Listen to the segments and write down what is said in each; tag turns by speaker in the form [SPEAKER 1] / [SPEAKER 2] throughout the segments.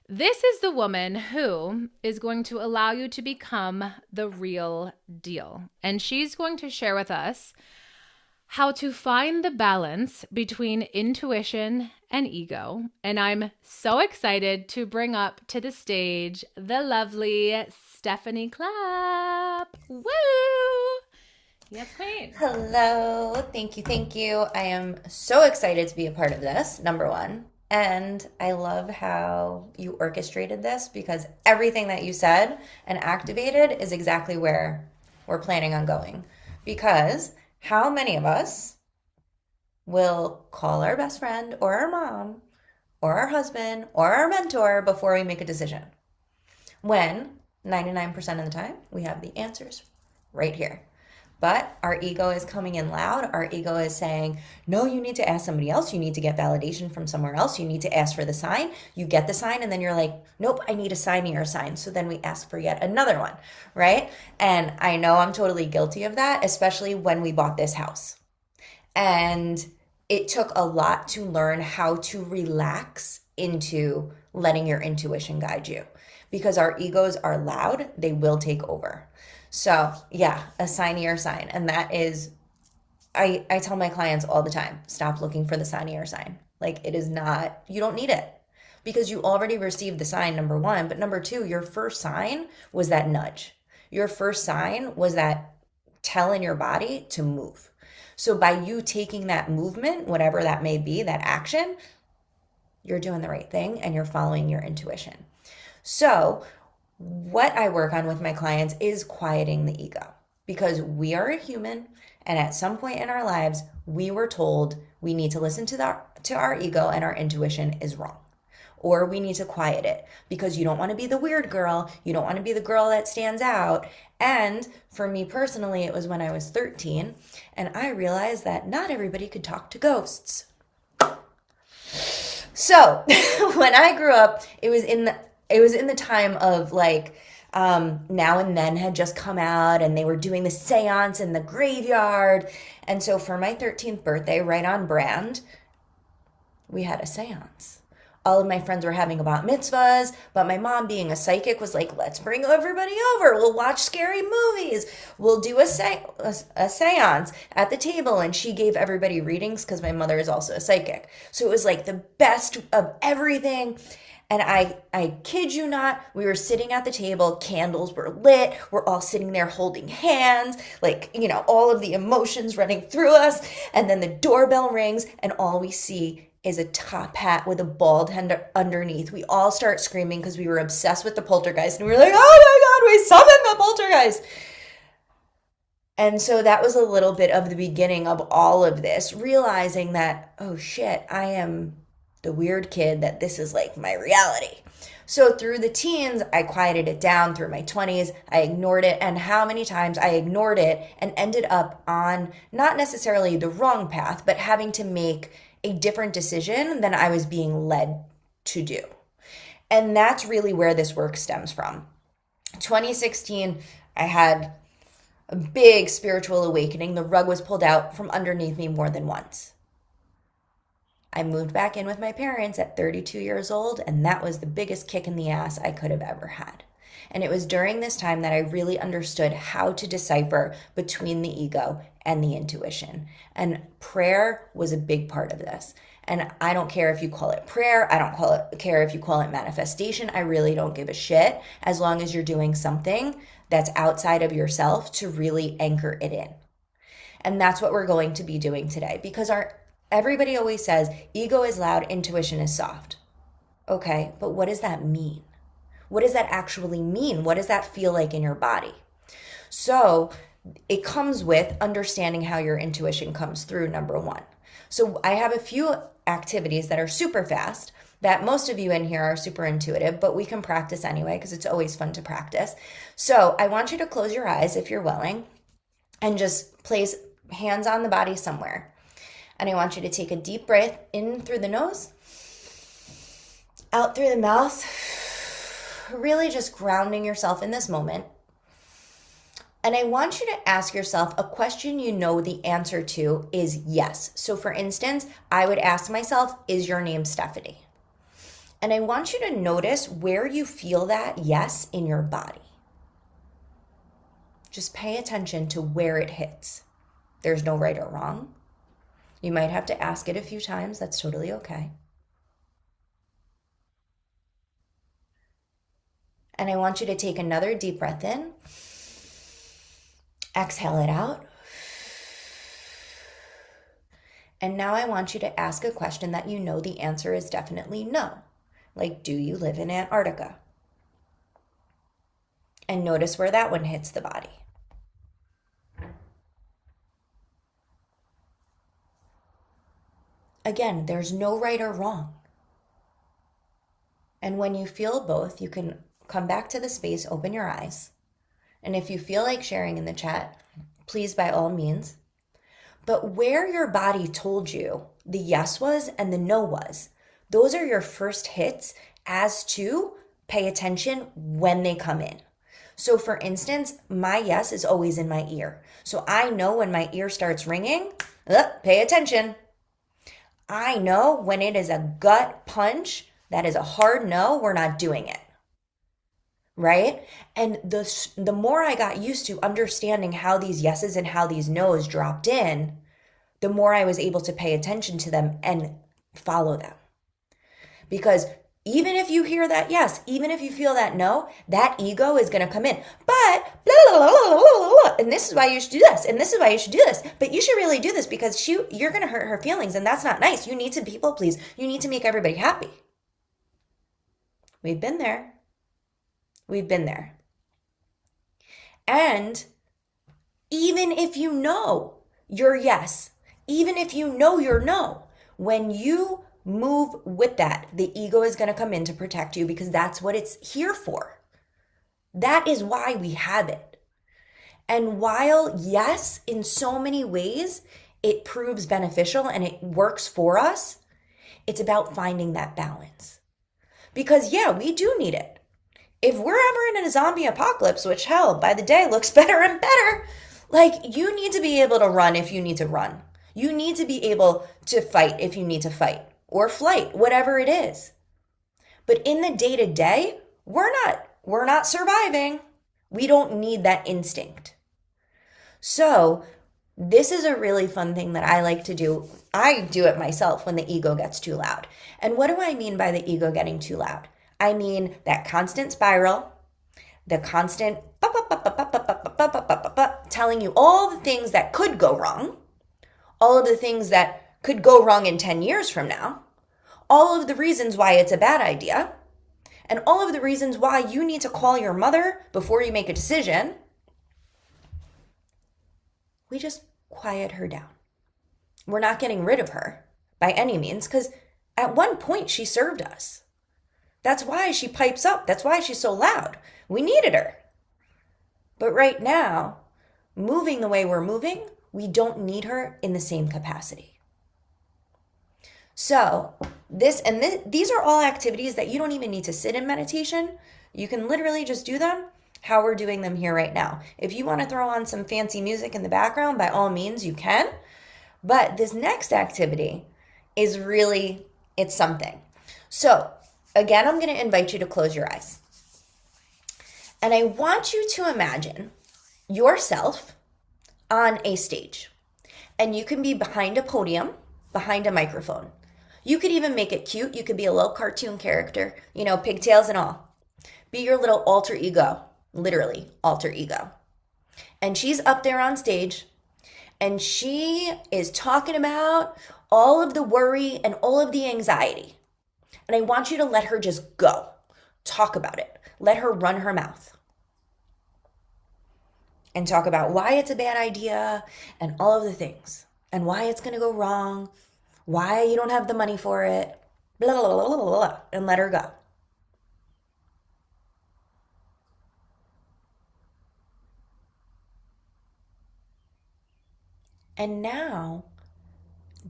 [SPEAKER 1] This is the woman who is going to allow you to become the real deal. And she's going to share with us how to find the balance between intuition and ego. And I'm so excited to bring up to the stage the lovely Stephanie Clapp. Woo! Yes, queen.
[SPEAKER 2] Hello. Thank you. Thank you. I am so excited to be a part of this, number one. And I love how you orchestrated this because everything that you said and activated is exactly where we're planning on going. Because how many of us will call our best friend or our mom or our husband or our mentor before we make a decision? When 99% of the time we have the answers right here. But our ego is coming in loud. Our ego is saying, no, you need to ask somebody else. You need to get validation from somewhere else. You need to ask for the sign. You get the sign, and then you're like, nope, I need a signier sign. So then we ask for yet another one, right? And I know I'm totally guilty of that, especially when we bought this house. And it took a lot to learn how to relax into letting your intuition guide you because our egos are loud, they will take over. So yeah, a signier sign. And that is, I tell my clients all the time, stop looking for the signier sign. Like it is not, you don't need it because you already received the sign, number one. But number two, your first sign was that nudge. Your first sign was that telling your body to move. So by you taking that movement, whatever that may be, that action, you're doing the right thing and you're following your intuition. So what I work on with my clients is quieting the ego because we are a human and at some point in our lives, we were told we need to listen to our ego and our intuition is wrong. Or we need to quiet it because you don't want to be the weird girl. You don't want to be the girl that stands out. And for me personally, it was when I was 13 and I realized that not everybody could talk to ghosts. So when I grew up, it was in the time of like Now and Then had just come out and they were doing the seance in the graveyard. And so for my 13th birthday, right on brand, we had a seance. All of my friends were having bat mitzvahs, but my mom, being a psychic, was like, let's bring everybody over. We'll watch scary movies. We'll do a seance at the table. And she gave everybody readings because my mother is also a psychic. So it was like the best of everything. And I kid you not, we were sitting at the table, candles were lit, we're all sitting there holding hands, like, all of the emotions running through us. And then the doorbell rings and all we see is a top hat with a bald head underneath. We all start screaming because we were obsessed with the poltergeist. And we were like, oh my God, we summoned the poltergeist. And so that was a little bit of the beginning of all of this, realizing that, oh shit, I am the weird kid, that this is like my reality. So through the teens, I quieted it down. Through my 20s, I ignored it. And how many times I ignored it and ended up on not necessarily the wrong path, but having to make a different decision than I was being led to do. And that's really where this work stems from. 2016, I had a big spiritual awakening. The rug was pulled out from underneath me more than once. I moved back in with my parents at 32 years old, and that was the biggest kick in the ass I could have ever had. And it was during this time that I really understood how to decipher between the ego and the intuition. And prayer was a big part of this. And I don't care if you call it prayer. I don't care if you call it manifestation. I really don't give a shit as long as you're doing something that's outside of yourself to really anchor it in. And that's what we're going to be doing today because everybody always says ego is loud, intuition is soft. Okay, but what does that mean? What does that actually mean? What does that feel like in your body? So it comes with understanding how your intuition comes through, number one. So I have a few activities that are super fast that most of you in here are super intuitive, but we can practice anyway because it's always fun to practice. So I want you to close your eyes if you're willing and just place hands on the body somewhere. And I want you to take a deep breath in through the nose, out through the mouth, really just grounding yourself in this moment. And I want you to ask yourself a question you know the answer to is yes. So for instance, I would ask myself, is your name Stephanie? And I want you to notice where you feel that yes in your body. Just pay attention to where it hits. There's no right or wrong. You might have to ask it a few times. That's totally okay. And I want you to take another deep breath in. Exhale it out. And now I want you to ask a question that you know the answer is definitely no. Like, do you live in Antarctica? And notice where that one hits the body. Again, there's no right or wrong. And when you feel both, you can come back to the space, open your eyes. And if you feel like sharing in the chat, please, by all means. But where your body told you the yes was and the no was, those are your first hits as to pay attention when they come in. So for instance, my yes is always in my ear. So I know when my ear starts ringing, pay attention. I know when it is a gut punch, that is a hard no, we're not doing it. Right? And the more I got used to understanding how these yeses and how these nos dropped in, the more I was able to pay attention to them and follow them. Because even if you hear that yes, even if you feel that no, that ego is going to come in. But blah, blah, blah, blah, blah, blah, and this is why you should do this, and this is why you should do this. But you should really do this because you're going to hurt her feelings, and that's not nice. You need to people please. You need to make everybody happy. We've been there. We've been there. And even if you know your yes, even if you know your no, when you move with that, the ego is going to come in to protect you because that's what it's here for. That is why we have it. And while, yes, in so many ways, it proves beneficial and it works for us, it's about finding that balance. Because yeah, we do need it. If we're ever in a zombie apocalypse, which hell, by the day looks better and better, like you need to be able to run if you need to run. You need to be able to fight if you need to fight or flight, whatever it is. But in the day-to-day, we're not surviving. We don't need that instinct. So this is a really fun thing that I like to do. I do it myself when the ego gets too loud. And what do I mean by the ego getting too loud? I mean that constant spiral, the constant telling you all the things that could go wrong, all of the things that could go wrong in 10 years from now, all of the reasons why it's a bad idea, and all of the reasons why you need to call your mother before you make a decision. We just quiet her down. We're not getting rid of her by any means because at one point she served us. That's why she pipes up. That's why she's so loud. We needed her. But right now, moving the way we're moving, we don't need her in the same capacity. So these are all activities that you don't even need to sit in meditation. You can literally just do them how we're doing them here right now. If you want to throw on some fancy music in the background, by all means, you can. But this next activity is really, it's something. So again, I'm going to invite you to close your eyes. And I want you to imagine yourself on a stage. And you can be behind a podium, behind a microphone. You could even make it cute. You could be a little cartoon character, pigtails and all. Be your little alter ego, literally alter ego. And she's up there on stage and she is talking about all of the worry and all of the anxiety. And I want you to let her just go. Talk about it. Let her run her mouth. And talk about why it's a bad idea and all of the things. And why it's going to go wrong. Why you don't have the money for it. Blah, blah, blah, blah, blah, blah. And let her go. And now,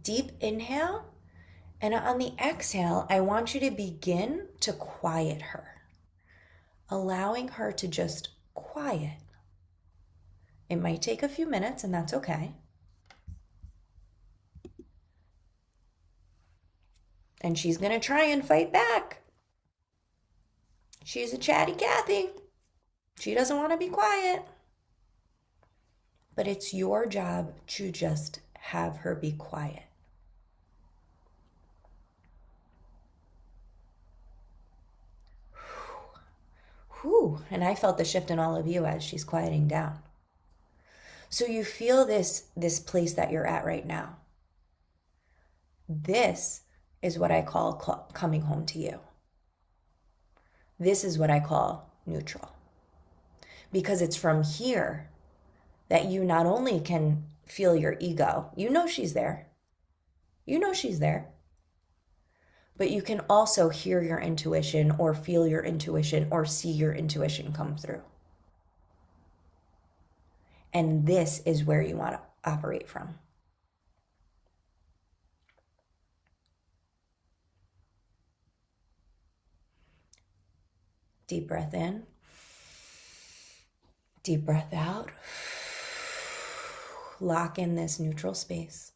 [SPEAKER 2] deep inhale. And on the exhale, I want you to begin to quiet her. Allowing her to just quiet. It might take a few minutes, and that's okay. And she's going to try and fight back. She's a chatty Cathy. She doesn't want to be quiet. But it's your job to just have her be quiet. Whew. And I felt the shift in all of you as she's quieting down. So you feel this place that you're at right now. This is what I call coming home to you. This is what I call neutral. Because it's from here that you not only can feel your ego, you know she's there. You know she's there. But you can also hear your intuition or feel your intuition or see your intuition come through. And this is where you want to operate from. Deep breath in. Deep breath out. Lock in this neutral space.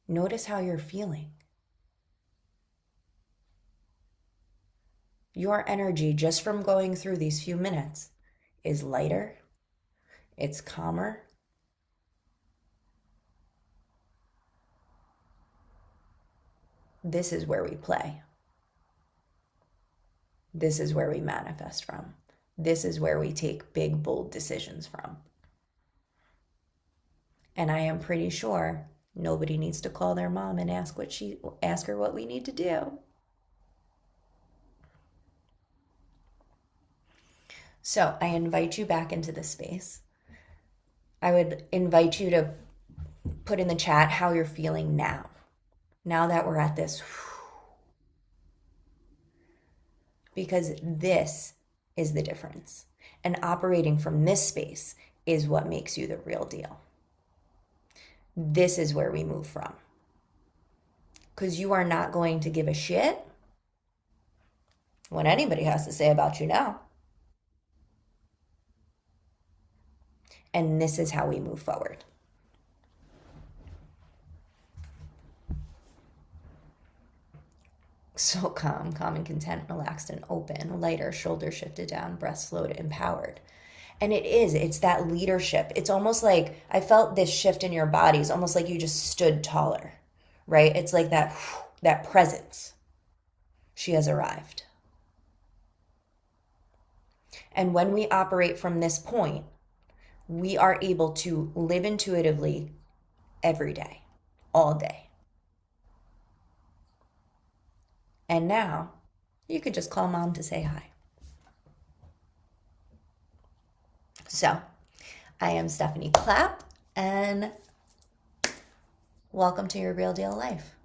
[SPEAKER 2] Notice how you're feeling. Your energy, just from going through these few minutes, is lighter, it's calmer. This is where we play. This is where we manifest from. This is where we take big, bold decisions from. And I am pretty sure nobody needs to call their mom and ask her what we need to do. So I invite you back into this space. I would invite you to put in the chat how you're feeling now. Now that we're at this. Because this is the difference. And operating from this space is what makes you the real deal. This is where we move from. Because you are not going to give a shit what anybody has to say about you now. And this is how we move forward. So calm and content, relaxed and open, lighter, shoulders shifted down, breath slowed, empowered. And it's that leadership. It's almost like I felt this shift in your body. It's almost like you just stood taller, right? It's like that presence. She has arrived. And when we operate from this point, we are able to live intuitively every day, all day. And now you could just call mom to say hi. So I am Stephanie Clapp, and welcome to your Real Deal Life.